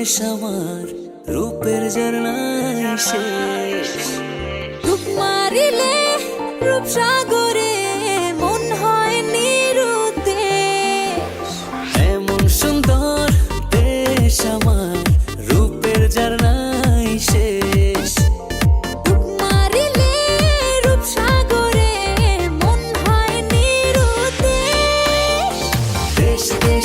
দেশ আমার রূপের ঝর্ণায় শেষ। ডুব মারিলে রূপসাগরে মন হয় নিরুদ্দেশ। এমন সুন্দর দেশ আমার রূপের ঝর্ণায় শেষ। ডুব মারিলে রূপসাগরে মন হয় নিরুদ্দেশ। দেশ